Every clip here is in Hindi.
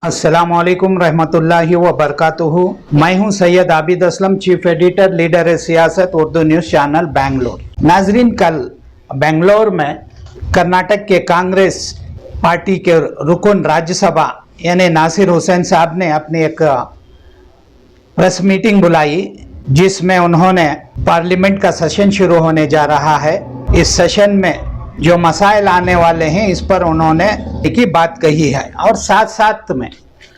अस्सलामुअलैकुम रहमतुल्लाहि व बरकातुहू। मैं हूं Syed Abid Aslam, chief editor, leader सियासत, उर्दू न्यूज़ चैनल बेंगलोर। नाजरीन, कल बेंगलोर में कर्नाटक के कांग्रेस पार्टी के रुकन राज्यसभा यानी नासिर हुसैन साहब ने अपनी एक प्रेस मीटिंग बुलाई, जिसमें उन्होंने पार्लियामेंट का सेशन शुरू होने जा रहा है। इस सेशन में जो मसाइल आने वाले हैं इस पर उन्होंने एक ही बात कही है, और साथ साथ में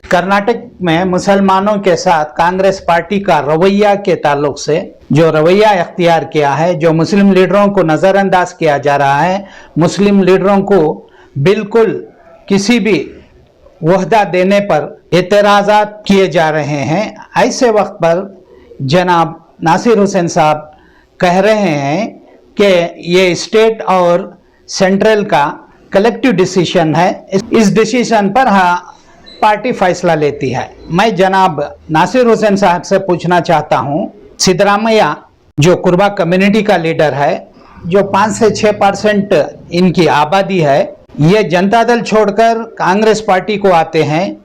कर्नाटक में मुसलमानों के साथ कांग्रेस पार्टी का रवैया के ताल्लुक से जो रवैया इख्तियार किया है, जो मुस्लिम लीडरों को नज़रअंदाज किया जा रहा है, मुस्लिम लीडरों को बिल्कुल किसी भी वहदा देने पर एतराज़ात किए जा रहे हैं। ऐसे वक्त पर जनाब नासिर हुसैन साहब कह रहे हैं कि ये स्टेट और सेंट्रल का कलेक्टिव डिसीजन है, इस डिसीजन पर पार्टी फैसला लेती है। मैं जनाब नासिर हुसैन साहब से पूछना चाहता हूं, सिद्धरामैया जो कुर्बा कम्युनिटी का लीडर है, जो 5 से 6% इनकी आबादी है, ये जनता दल छोड़कर कांग्रेस पार्टी को आते हैं।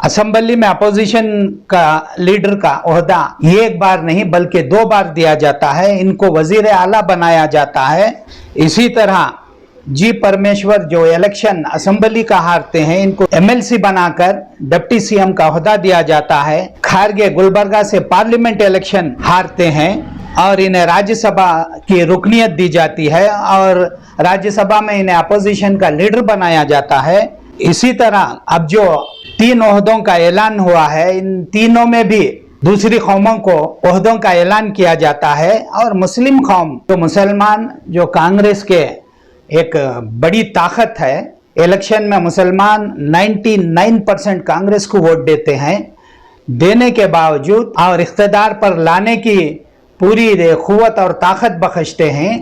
असेंबली में अपोजिशन का लीडर का ओहदा एक बार नहीं बल्कि 2 बार दिया जाता है, इनको वजीर आला बनाया जाता है। इसी तरह जी परमेश्वर जो इलेक्शन असेंबली का हारते हैं, इनको एमएलसी बनाकर डिप्टी सीएम का ओहदा दिया जाता है। खारगे गुलबर्गा से पार्लियामेंट इलेक्शन हारते हैं और इन्हें राज्यसभा की रुकनियत दी जाती है और राज्यसभा में इन्हें अपोजिशन का लीडर बनाया जाता है। इसी तरह अब जो 3 ओहदों का ऐलान हुआ है, इन तीनों में भी दूसरी कौमों को ओहदों का ऐलान किया जाता है, और मुस्लिम कौम जो मुसलमान जो कांग्रेस के एक बड़ी ताकत है, इलेक्शन में मुसलमान 99% कांग्रेस को वोट देते हैं। देने के बावजूद और इख्तिदार पर लाने की पूरी क़ुव्वत और ताकत बख्शते हैं।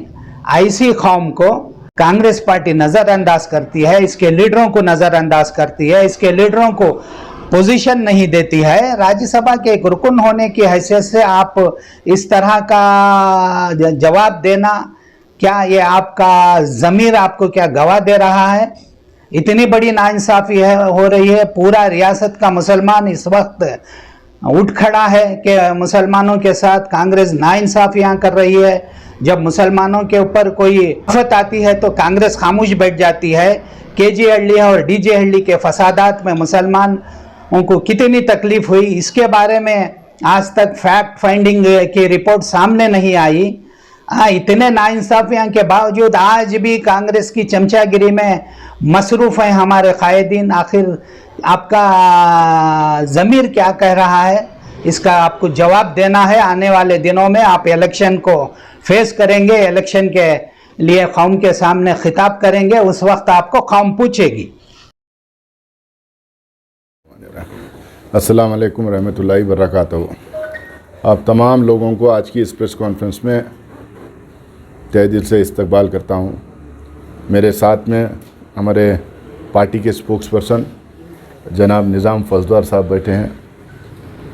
ऐसी कौम को कांग्रेस पार्टी नज़रअंदाज करती है, इसके लीडरों को नज़रअंदाज करती है, इसके लीडरों को पोजीशन नहीं देती है। राज्यसभा के एक रुकन होने की हैसियत से आप इस तरह का जवाब देना, क्या ये आपका ज़मीर आपको क्या गवाह दे रहा है? इतनी बड़ी नाइंसाफ़ी हो रही है। पूरा रियासत का मुसलमान इस वक्त उठ खड़ा है कि मुसलमानों के साथ कांग्रेस नाइंसाफ़ियाँ कर रही है। जब मुसलमानों के ऊपर कोई आफत आती है तो कांग्रेस खामोश बैठ जाती है। केजी हल्ली और डीजे हल्ली के फसादात में मुसलमानों को कितनी तकलीफ हुई, इसके बारे में आज तक फैक्ट फाइंडिंग की रिपोर्ट सामने नहीं आई। इतने नाइंसाफियों के बावजूद आज भी कांग्रेस की चमचागिरी में मसरूफ़ हैं हमारे कायदीन। आखिर आपका ज़मीर क्या कह रहा है, इसका आपको जवाब देना है। आने वाले दिनों में आप इलेक्शन को फेस करेंगे, इलेक्शन के लिए कौम के सामने खिताब करेंगे, उस वक्त आपको कौम पूछेगी। अस्सलाम वालेकुम रहमतुल्लाहि व बरकातहू। आप तमाम लोगों को आज की इस प्रेस कॉन्फ्रेंस में तहे दिल से इस्तकबाल करता हूँ। मेरे साथ में हमारे पार्टी के स्पोक्स पर्सन जनाब निज़ाम फजदार साहब बैठे हैं,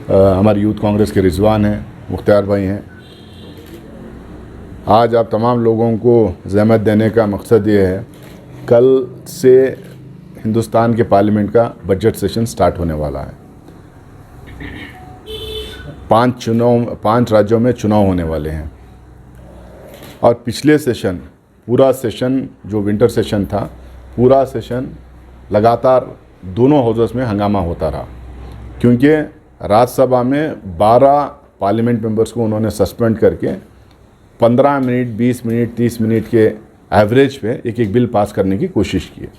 हमारी यूथ कांग्रेस के रिजवान हैं, मुख्तार भाई हैं। आज आप तमाम लोगों को ज़हमत देने का मकसद ये है, कल से हिंदुस्तान के पार्लियामेंट का बजट सेशन स्टार्ट होने वाला है। 5 राज्यों में चुनाव होने वाले हैं, और पिछले सेशन पूरा सेशन जो विंटर सेशन था, पूरा सेशन लगातार दोनों हाउसेस में हंगामा होता रहा, क्योंकि राज्यसभा में 12 पार्लियामेंट मेंबर्स को उन्होंने सस्पेंड करके 15 मिनट, 20 मिनट, 30 मिनट के एवरेज पे एक बिल पास करने की कोशिश की।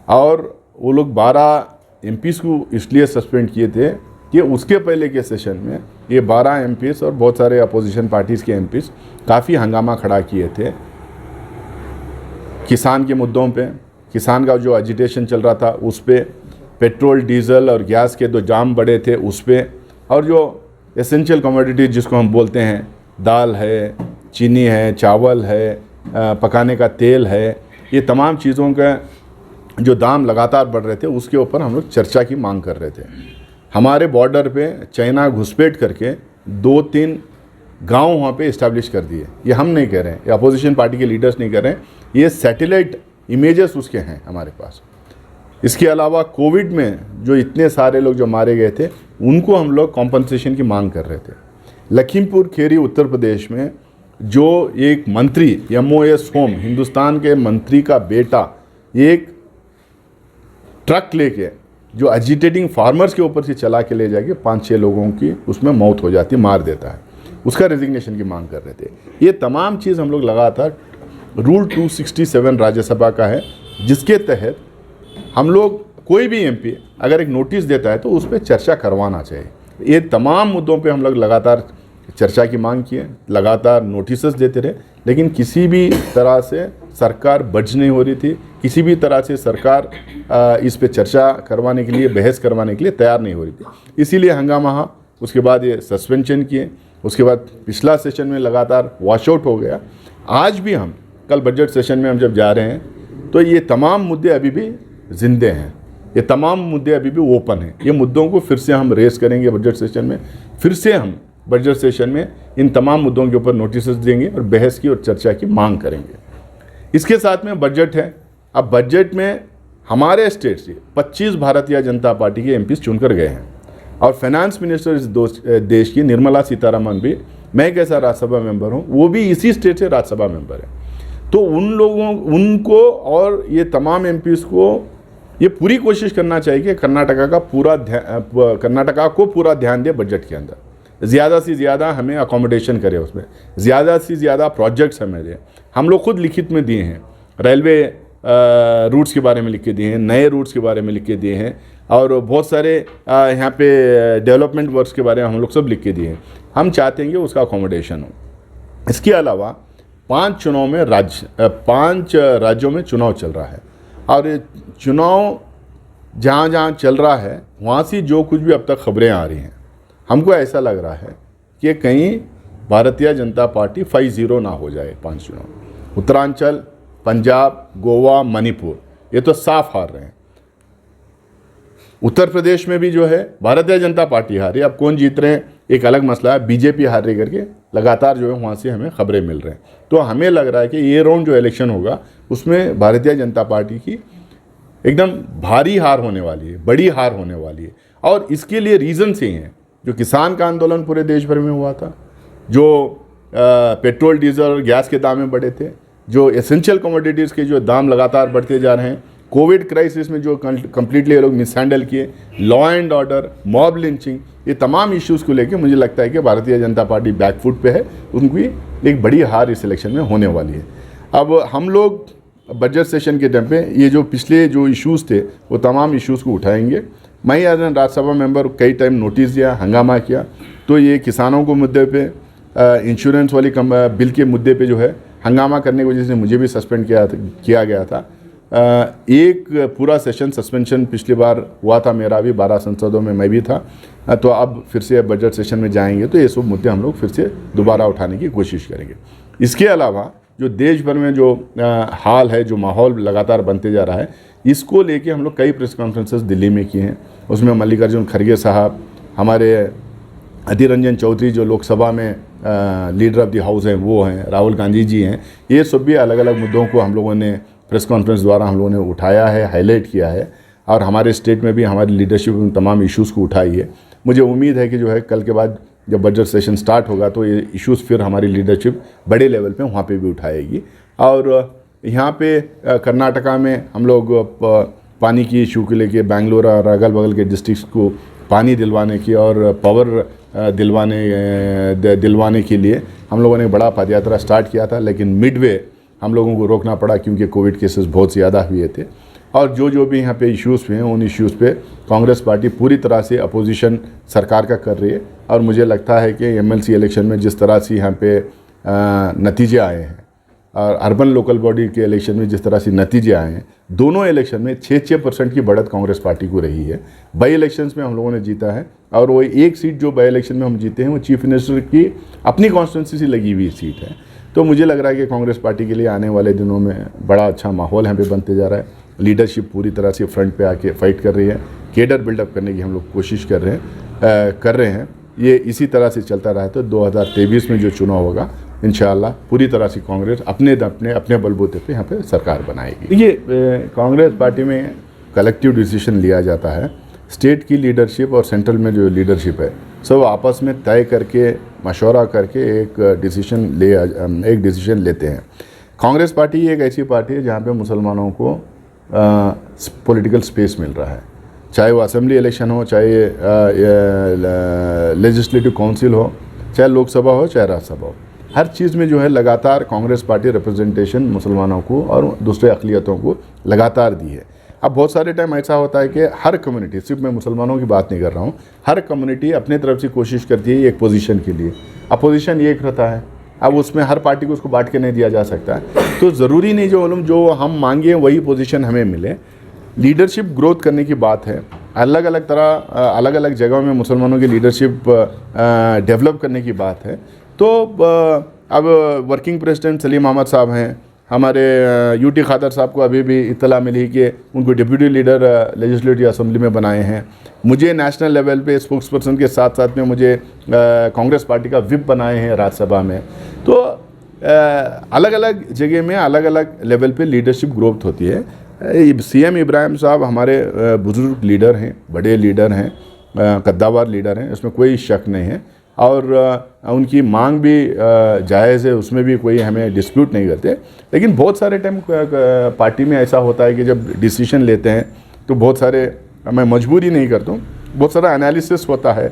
और वो लोग 12 एमपीज़ को इसलिए सस्पेंड किए थे कि उसके पहले के सेशन में ये 12 एमपीज़ और बहुत सारे अपोजिशन पार्टीज़ के एमपीज़ काफ़ी हंगामा खड़ा किए थे किसान के मुद्दों पे। किसान का जो एजिटेशन चल रहा था उस पे, पेट्रोल, डीजल और गैस के जो दाम बढ़े थे उस पे, और जो एसेंशियल कमोडिटीज़ जिसको हम बोलते हैं, दाल है, चीनी है, चावल है, पकाने का तेल है, ये तमाम चीज़ों का जो दाम लगातार बढ़ रहे थे उसके ऊपर हम लोग चर्चा की मांग कर रहे थे। हमारे बॉर्डर पे चाइना घुसपैठ करके 2-3 गांव वहाँ पे इस्टेब्लिश कर दिए। ये हम नहीं कह रहे हैं, ये अपोजिशन पार्टी के लीडर्स नहीं कह रहे हैं, ये सैटेलाइट इमेजेस उसके हैं हमारे पास। इसके अलावा कोविड में जो इतने सारे लोग जो मारे गए थे उनको हम लोग कॉम्पनसेशन की मांग कर रहे थे। लखीमपुर खेरी उत्तर प्रदेश में जो एक मंत्री MOS होम हिंदुस्तान के मंत्री का बेटा एक ट्रक लेके जो एजिटेटिंग फार्मर्स के ऊपर से चला के ले जाके 5-6 लोगों की उसमें मौत हो जाती, मार देता है, उसका रेजिग्नेशन की मांग कर रहे थे। ये तमाम चीज़ हम लोग लगातार रूल 267 राज्यसभा का है, जिसके तहत हम लोग कोई भी MP अगर एक नोटिस देता है तो उस पर चर्चा करवाना चाहिए। ये तमाम मुद्दों पे हम लोग लगातार चर्चा की मांग किए, लगातार नोटिसेस देते रहे, लेकिन किसी भी तरह से सरकार बज नहीं हो रही थी, किसी भी तरह से सरकार इस पे चर्चा करवाने के लिए, बहस करवाने के लिए तैयार नहीं हो रही थी। इसीलिए हंगामा, उसके बाद ये सस्पेंशन किए, उसके बाद पिछला सेशन में लगातार वॉशआउट हो गया। आज भी हम कल बजट सेशन में हम जब जा रहे हैं तो ये तमाम मुद्दे अभी भी जिंदे हैं, ये तमाम मुद्दे अभी भी ओपन हैं। ये मुद्दों को फिर से हम रेस करेंगे बजट सेशन में, फिर से हम बजट सेशन में इन तमाम मुद्दों के ऊपर नोटिस देंगे और बहस की और चर्चा की मांग करेंगे। इसके साथ में बजट है। अब बजट में हमारे स्टेट से 25 भारतीय जनता पार्टी के MPs चुनकर गए हैं और फाइनेंस मिनिस्टर इस देश की निर्मला सीतारमण भी, मैं एक ऐसा राज्यसभा मेंबर हूँ, वो भी इसी स्टेट से राज्यसभा मेंबर है। तो उन लोगों उनको और ये तमाम MPs को ये पूरी कोशिश करना चाहिए कि कर्नाटका को पूरा ध्यान दे बजट के अंदर, ज़्यादा से ज़्यादा हमें अकोमोडेशन करे, उसमें ज़्यादा से ज़्यादा प्रोजेक्ट्स हमें दें। हम लोग खुद लिखित में दिए हैं, रेलवे रूट्स के बारे में लिख के दिए हैं, नए रूट्स के बारे में लिख के दिए हैं और बहुत सारे यहाँ पे डेवलपमेंट वर्क्स के बारे में हम लोग सब लिख के दिए हैं। हम चाहते हैं कि उसका अकोमोडेशन हो। इसके अलावा 5 राज्यों में चुनाव चल रहा है और ये चुनाव जहाँ जहाँ चल रहा है वहाँ से जो कुछ भी अब तक खबरें आ रही हैं, हमको ऐसा लग रहा है कि कहीं भारतीय जनता पार्टी 5-0 ना हो जाए। 5 चुनाव, उत्तरांचल, पंजाब, गोवा, मणिपुर, ये तो साफ हार रहे हैं। उत्तर प्रदेश में भी जो है भारतीय जनता पार्टी हारी, अब कौन जीत रहे हैं एक अलग मसला है, BJP हार रही करके लगातार जो है वहाँ से हमें खबरें मिल रहे हैं। तो हमें लग रहा है कि ये राउंड जो इलेक्शन होगा उसमें भारतीय जनता पार्टी की एकदम भारी हार होने वाली है, बड़ी हार होने वाली है। और इसके लिए रीज़न से हैं, जो किसान का आंदोलन पूरे देश भर में हुआ था, जो पेट्रोल, डीजल और गैस के दाम बढ़े थे, जो एसेंशियल कमोडिटीज़ के जो दाम लगातार बढ़ते जा रहे हैं, कोविड क्राइसिस में जो कम्प्लीटली ये लोग मिसहैंडल किए, law and order, mob lynching, ये तमाम इश्यूज़ को लेकर मुझे लगता है कि भारतीय जनता पार्टी बैकफुट पे है, उनकी एक बड़ी हार इस इलेक्शन में होने वाली है। अब हम लोग बजट सेशन के टाइम पे ये जो पिछले जो इश्यूज़ थे वो तमाम इश्यूज़ को उठाएंगे। मैं एज एन राज्यसभा मेंबर कई टाइम नोटिस दिया, हंगामा किया, तो ये किसानों को मुद्दे पे, इंश्योरेंस वाली बिल के मुद्दे पे जो है हंगामा करने की वजह से मुझे भी सस्पेंड किया गया था। एक पूरा सेशन सस्पेंशन पिछली बार हुआ था मेरा भी, 12 संसदों में मैं भी था। तो अब फिर से बजट सेशन में जाएंगे तो ये सब मुद्दे हम लोग फिर से दोबारा उठाने की कोशिश करेंगे। इसके अलावा जो देश भर में जो हाल है, जो माहौल लगातार बनते जा रहा है, इसको लेके हम लोग कई प्रेस कॉन्फ्रेंसेस दिल्ली में किए हैं। उसमें मल्लिकार्जुन खड़गे साहब, हमारे अधीर रंजन चौधरी जो लोकसभा में लीडर ऑफ द हाउस हैं वो हैं, राहुल गांधी जी हैं, ये सब भी अलग अलग मुद्दों को हम लोगों ने प्रेस कॉन्फ्रेंस द्वारा हम लोगों ने उठाया है, हाईलाइट किया है और हमारे स्टेट में भी हमारी लीडरशिप में तमाम इश्यूज़ को उठाई है। मुझे उम्मीद है कि जो है कल के बाद जब बजट सेशन स्टार्ट होगा तो ये इश्यूज़ फिर हमारी लीडरशिप बड़े लेवल पे वहाँ पे भी उठाएगी। और यहाँ पे कर्नाटका में हम लोग पानी की इशू के लेके बेंगलोर और अगल बगल के डिस्ट्रिक्ट्स को पानी दिलवाने की और पावर दिलवाने के लिए हम लोगों ने बड़ा पदयात्रा स्टार्ट किया था, लेकिन मिडवे हम लोगों को रोकना पड़ा क्योंकि कोविड केसेस बहुत ज़्यादा हुए थे। और जो भी यहाँ पे इश्यूज़ हुए हैं उन इश्यूज़ पे कांग्रेस पार्टी पूरी तरह से अपोजिशन सरकार का कर रही है। और मुझे लगता है कि MLC इलेक्शन में जिस तरह से यहाँ पे नतीजे आए हैं और अर्बन लोकल बॉडी के इलेक्शन में जिस तरह से नतीजे आए हैं, दोनों इलेक्शन में 6% की बढ़त कांग्रेस पार्टी को रही है। बाई इलेक्शंस में हम लोगों ने जीता है और वो एक सीट जो बाई इलेक्शन में हम जीते हैं वो चीफ मिनिस्टर की अपनी कॉन्स्टिट्यूंसी से लगी हुई सीट है। तो मुझे लग रहा है कि कांग्रेस पार्टी के लिए आने वाले दिनों में बड़ा अच्छा माहौल यहाँ पे बनते जा रहा है। लीडरशिप पूरी तरह से फ्रंट पे आके फाइट कर रही है, केडर बिल्डअप करने की हम लोग कोशिश कर रहे हैं। ये इसी तरह से चलता रहा तो 2023 में जो चुनाव होगा इंशाअल्लाह पूरी तरह से कांग्रेस अपने बलबूते पे यहाँ पे सरकार बनाएगी। ये कांग्रेस पार्टी में कलेक्टिव डिसीजन लिया जाता है, स्टेट की लीडरशिप और सेंट्रल में जो लीडरशिप है सब आपस में तय करके मशवरा करके एक डिसीजन लेते हैं। कांग्रेस पार्टी एक ऐसी पार्टी है जहाँ पे मुसलमानों को पॉलिटिकल स्पेस मिल रहा है, चाहे वो असेंबली इलेक्शन हो, चाहे लेजिस्लेटिव काउंसिल हो, चाहे लोकसभा हो, चाहे राज्यसभा हो, हर चीज़ में जो है लगातार कांग्रेस पार्टी रिप्रेजेंटेशन मुसलमानों को और दूसरे अक़लियतों को लगातार दी है। अब बहुत सारे टाइम ऐसा होता है कि हर कम्युनिटी, सिर्फ मैं मुसलमानों की बात नहीं कर रहा हूँ, हर कम्युनिटी अपने तरफ से कोशिश करती है एक पोजीशन के लिए। अपोजिशन एक रहता है, अब उसमें हर पार्टी को उसको बांट के नहीं दिया जा सकता है। तो ज़रूरी नहीं जो हम मांगे वही पोजीशन हमें मिले। लीडरशिप ग्रोथ करने की बात है, अलग अलग जगहों में मुसलमानों की लीडरशिप डेवलप करने की बात है। तो अब वर्किंग प्रेसिडेंट सलीम अहमद साहब हैं, हमारे यूटी खादर साहब को अभी भी इत्तला मिली कि उनको डिप्यूटी लीडर लेजिस्लेटिव असेंबली में बनाए हैं। मुझे नेशनल लेवल पे स्पोक्स पर्सन के साथ साथ में मुझे कांग्रेस पार्टी का विप बनाए हैं राज्यसभा में। तो अलग अलग जगह में अलग अलग लेवल पे लीडरशिप ग्रोथ होती है। सीएम इब्राहिम साहब हमारे बुजुर्ग लीडर हैं, बड़े लीडर हैं, कद्दावर लीडर हैं, इसमें कोई शक नहीं है। और उनकी मांग भी जायज़ है, उसमें भी कोई हमें डिस्प्यूट नहीं करते। लेकिन बहुत सारे टाइम पार्टी में ऐसा होता है कि जब डिसीजन लेते हैं तो बहुत सारे, मैं मजबूरी नहीं करता हूँ, बहुत सारा एनालिसिस होता है,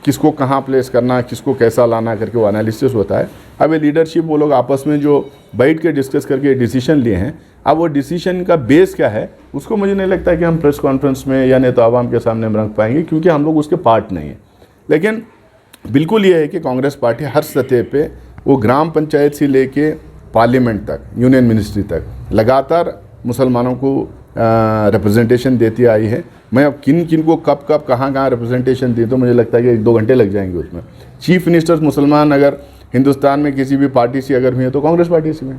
किसको कहाँ प्लेस करना, किसको कैसा लाना करके वो एनालिसिस होता है। अब ये लीडरशिप वो लोग आपस में जो बैठ के डिस्कस करके डिसीजन लिए हैं, अब वो डिसीजन का बेस क्या है उसको मुझे नहीं लगता कि हम प्रेस कॉन्फ्रेंस में या नहीं तो आवाम के सामने हम रख पाएंगे, क्योंकि हम लोग उसके पार्ट नहीं हैं। लेकिन बिल्कुल ये है कि कांग्रेस पार्टी हर सतह पे, वो ग्राम पंचायत से लेके पार्लियामेंट तक, यूनियन मिनिस्ट्री तक लगातार मुसलमानों को रिप्रेजेंटेशन देती आई है। मैं अब किन को कब कहाँ रिप्रेजेंटेशन दी तो मुझे लगता है कि 1-2 घंटे लग जाएंगे उसमें। चीफ मिनिस्टर्स मुसलमान अगर हिंदुस्तान में किसी भी पार्टी से अगर हुए हैं तो कांग्रेस पार्टी से में,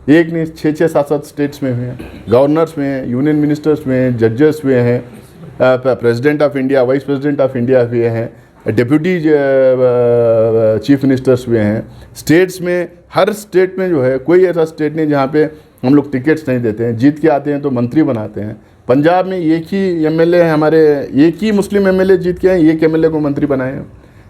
एक नहीं 6-6, 7-7 स्टेट्स में हुए हैं, गवर्नर्स में हैं, यूनियन मिनिस्टर्स में हैं, जजेस हुए हैं, president of India, vice president of India हुए हैं, डिप्यूटी चीफ मिनिस्टर्स हुए हैं। स्टेट्स में हर स्टेट में जो है कोई ऐसा स्टेट नहीं जहाँ पे हम लोग टिकट्स नहीं देते हैं, जीत के आते हैं तो मंत्री बनाते हैं। पंजाब में एक ही एमएलए हमारे, एक ही मुस्लिम एमएलए जीत के हैं, एक एमएलए को मंत्री बनाए हैं।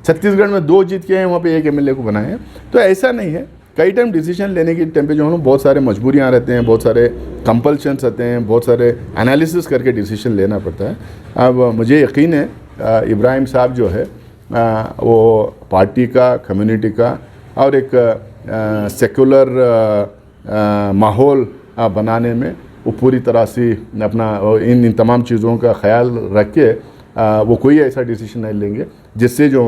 छत्तीसगढ़ में 2 जीत के हैं, वहाँ पे एक एमएलए को बनाए हैं। तो ऐसा नहीं है, कई टाइम डिसीजन लेने के टाइम पे जो हम बहुत सारे मजबूरियाँ रहते हैं, बहुत सारे कंपल्शंस रहते हैं, बहुत सारे एनालिसिस करके डिसीजन लेना पड़ता है। अब मुझे यकीन है इब्राहिम साहब जो है वो पार्टी का, कम्युनिटी का और एक सेकुलर माहौल बनाने में वो पूरी तरह से अपना इन तमाम चीज़ों का ख्याल रख के वो कोई ऐसा डिसीजन नहीं लेंगे जिससे जो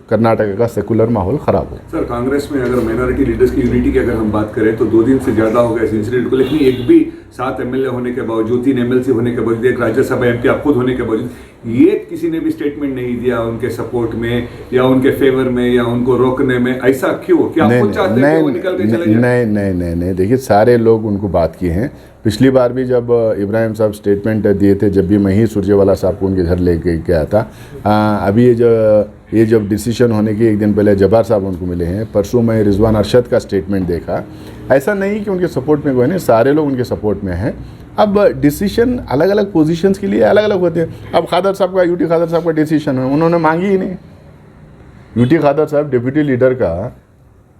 कर्नाटक का सेकुलर माहौल ख़राब हो। सर, कांग्रेस में अगर माइनॉरिटी लीडर्स की यूनिटी की अगर हम बात करें तो 2 दिन से ज़्यादा हो गया इस इंसिडेंट को, लेकिन एक भी 7 एमएलए होने के बावजूद, 3 एमएलसी होने के बावजूद, एक राज्यसभा एमपी आप खुद होने के बावजूद, ये किसी ने भी स्टेटमेंट नहीं दिया उनके सपोर्ट में या उनके फेवर में या उनको रोकने में। ऐसा क्यों? क्या आप खुद चाहते हैं कि वो निकल के चले जाए? नहीं, देखिए सारे लोग उनको बात किए हैं। पिछली बार भी जब इब्राहिम साहब स्टेटमेंट दिए थे, जब भी मैं ही सुरजेवाला साहब को उनके घर लेके गया था। अभी ये जब डिसीजन होने के एक दिन पहले जब्बार साहब उनको मिले हैं, परसों मैं रिजवान अरशद का स्टेटमेंट देखा। ऐसा नहीं कि उनके सपोर्ट में कोई नहीं, सारे लोग उनके सपोर्ट में हैं। अब डिसीजन अलग अलग पोजीशंस के लिए अलग अलग होते हैं। अब खादर साहब का, यूटी खादर साहब का डिसीजन है, उन्होंने मांगी ही नहीं। यूटी खादर साहब डिप्यूटी लीडर का,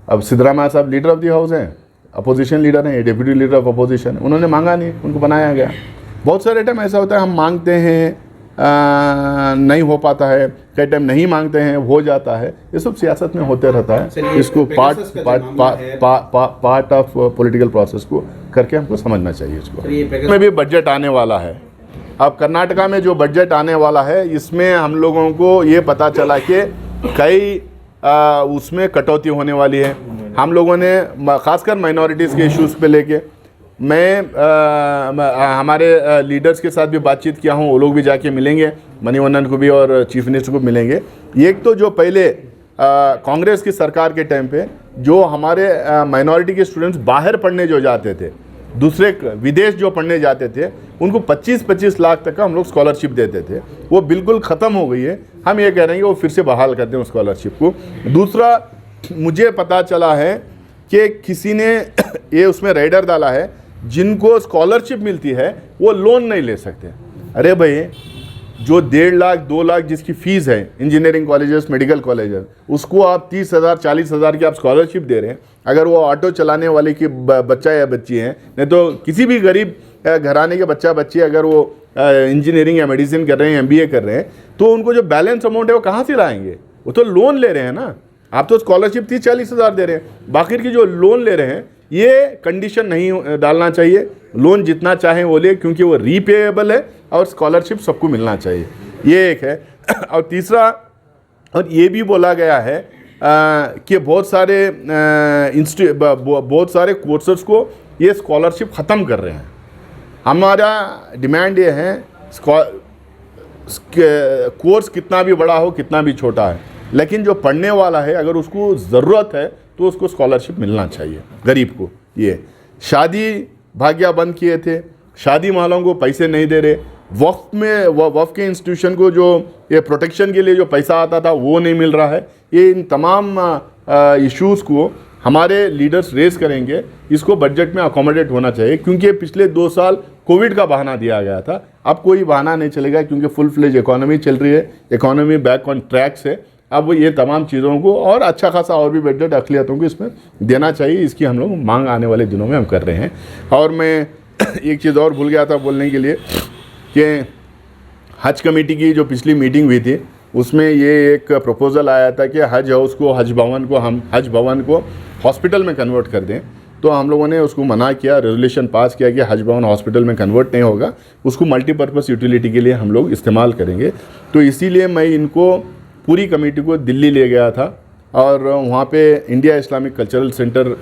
अब सिद्धरामैया साहब लीडर ऑफ द हाउस हैं, अपोजिशन लीडर हैं, डिप्यूटी लीडर ऑफ अपोजिशन, उन्होंने मांगा नहीं, उनको बनाया गया। बहुत सारे टाइम ऐसा होता है हम मांगते हैं, नहीं हो पाता है, कई टाइम नहीं मांगते हैं, हो जाता है। ये सब सियासत में होते रहता है। इसको पार्ट ऑफ पॉलिटिकल प्रोसेस को करके हमको समझना चाहिए। इसको में भी बजट आने वाला है। अब कर्नाटका में जो बजट आने वाला है, इसमें हम लोगों को ये पता चला कि कई उसमें कटौती होने वाली है। हम लोगों ने खासकर माइनॉरिटीज़ के इश्यूज़ पे लेके मैं हमारे लीडर्स के साथ भी बातचीत किया हूँ, वो लोग भी जाके मिलेंगे, मणिवन्नन को भी और चीफ मिनिस्टर को मिलेंगे। एक तो जो पहले कांग्रेस की सरकार के टाइम पे जो हमारे माइनॉरिटी के स्टूडेंट्स बाहर पढ़ने जो जाते थे, दूसरे विदेश जो पढ़ने जाते थे, उनको 25-25 लाख तक का हम लोग स्कॉलरशिप देते थे, वो बिल्कुल ख़त्म हो गई है। हम ये कह रहे हैं कि वो फिर से बहाल कर दें उस स्कॉलरशिप को। दूसरा, मुझे पता चला है कि किसी ने ये उसमें राइडर डाला है, जिनको स्कॉलरशिप मिलती है वो लोन नहीं ले सकते। अरे भाई, जो 1.5 लाख 2 लाख जिसकी फ़ीस है इंजीनियरिंग कॉलेजेस, मेडिकल कॉलेजेस, उसको आप 30,000 40,000 की आप स्कॉलरशिप दे रहे हैं। अगर वो ऑटो चलाने वाले की बच्चा या बच्ची हैं, नहीं तो किसी भी गरीब घराने के बच्चा बच्ची अगर वो इंजीनियरिंग या मेडिसिन कर रहे हैं, MBA कर रहे हैं, तो उनको जो बैलेंस अमाउंट है वो कहाँ से लाएंगे? वो तो लोन ले रहे हैं ना। आप तो स्कॉलरशिप 30-40 हज़ार दे रहे हैं, बाकी की जो लोन ले रहे हैं ये कंडीशन नहीं डालना चाहिए। लोन जितना चाहें वो ले, क्योंकि वो रीपेएबल है और स्कॉलरशिप सबको मिलना चाहिए, ये एक है। और तीसरा, और ये भी बोला गया है कि बहुत सारे कोर्सेज को ये स्कॉलरशिप ख़त्म कर रहे हैं। हमारा डिमांड ये है, कोर्स कितना भी बड़ा हो, कितना भी छोटा है, लेकिन जो पढ़ने वाला है अगर उसको ज़रूरत है तो उसको स्कॉलरशिप मिलना चाहिए गरीब को। ये शादी भाग्य बंद किए थे, शादी वालों को पैसे नहीं दे रहे, वक्फ के इंस्टीट्यूशन को जो ये प्रोटेक्शन के लिए जो पैसा आता था वो नहीं मिल रहा है। ये इन तमाम इश्यूज़ को हमारे लीडर्स रेस करेंगे, इसको बजट में अकोमोडेट होना चाहिए, क्योंकि पिछले 2 साल कोविड का बहाना दिया गया था। अब कोई बहाना नहीं चलेगा, क्योंकि फुल फ्लेज इकोनॉमी चल रही है, इकोनॉमी बैक ऑन ट्रैक से। अब ये तमाम चीज़ों को और अच्छा खासा और भी बजट अक़लियतों को इसमें देना चाहिए, इसकी हम लोग मांग आने वाले दिनों में हम कर रहे हैं। और मैं एक चीज़ और भूल गया था बोलने के लिए कि हज कमेटी की जो पिछली मीटिंग हुई थी उसमें ये एक प्रपोज़ल आया था कि हज हाउस को, हज भवन को हॉस्पिटल में कन्वर्ट कर दें। तो हम लोगों ने उसको मना किया, रेजोल्यूशन पास किया कि हज भवन हॉस्पिटल में कन्वर्ट नहीं होगा, उसको मल्टीपर्पज़ यूटिलिटी के लिए हम लोग इस्तेमाल करेंगे। तो इसीलिए मैं इनको पूरी कमेटी को दिल्ली ले गया था और वहाँ पे इंडिया इस्लामिक कल्चरल सेंटर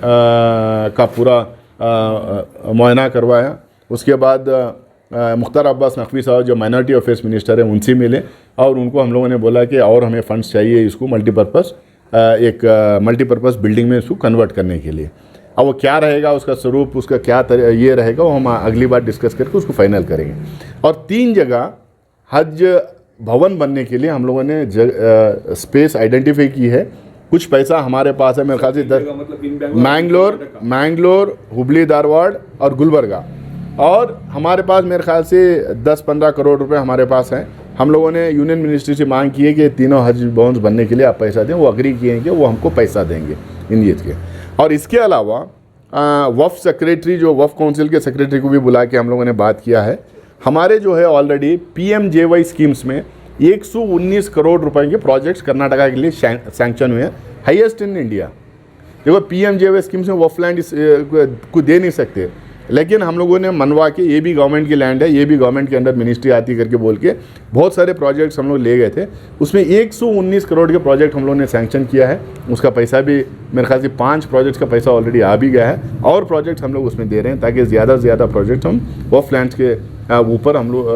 का पूरा मुआयना करवाया। उसके बाद मुख्तार अब्बास नकवी साहब जो माइनॉरिटी अफेयर्स मिनिस्टर हैं उनसे मिले और उनको हम लोगों ने बोला कि और हमें फ़ंड्स चाहिए इसको मल्टीपर्पज़ बिल्डिंग में इसको कन्वर्ट करने के लिए। अब वो क्या रहेगा, उसका स्वरूप, उसका क्या ये रहेगा, वो हम अगली बार डिस्कस करके उसको फाइनल करेंगे। और 3 जगह हज भवन बनने के लिए हम लोगों ने स्पेस आइडेंटिफाई की है। कुछ पैसा हमारे पास है, मेरे ख्याल से मैंगलोर, हुबली, धारवाड़ और गुलबर्गा, और हमारे पास मेरे ख्याल से 10-15 करोड़ रुपए हमारे पास हैं। हम लोगों ने यूनियन मिनिस्ट्री से मांग की है कि तीनों हज भवन बनने के लिए आप पैसा दें, वो अग्री किए हैं कि वो हमको पैसा देंगे इन ईद के। और इसके अलावा वफ़ सेक्रेटरी, जो वफ़ काउंसिल के सेक्रेटरी को भी बुला के हम लोगों ने बात किया है। हमारे जो है ऑलरेडी PMJY स्कीम्स में 119 करोड़ रुपए के प्रोजेक्ट्स कर्नाटका के लिए सैंक्शन हुए हैं, हाईएस्ट इन इंडिया। देखो PMJY स्कीम्स में वफ़ लैंड को दे नहीं सकते, लेकिन हम लोगों ने मनवा के, ये भी गवर्नमेंट की लैंड है, ये भी गवर्नमेंट के अंडर मिनिस्ट्री आती करके बोल के बहुत सारे प्रोजेक्ट्स हम लोग ले गए थे। उसमें 119 करोड़ के प्रोजेक्ट हम लोगों ने सैंक्शन किया है। उसका पैसा भी मेरे ख्याल से 5 प्रोजेक्ट्स का पैसा ऑलरेडी आ भी गया है, और प्रोजेक्ट्स हम लोग उसमें दे रहे हैं ताकि ज़्यादा से ज़्यादा प्रोजेक्ट्स हम वफ़ लैंड्स के ऊपर हम लोग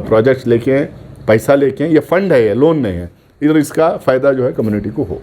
प्रोजेक्ट्स लेके पैसा लेके, ये फ़ंड है, ये लोन नहीं है, इधर इसका फ़ायदा जो है कम्युनिटी को हो।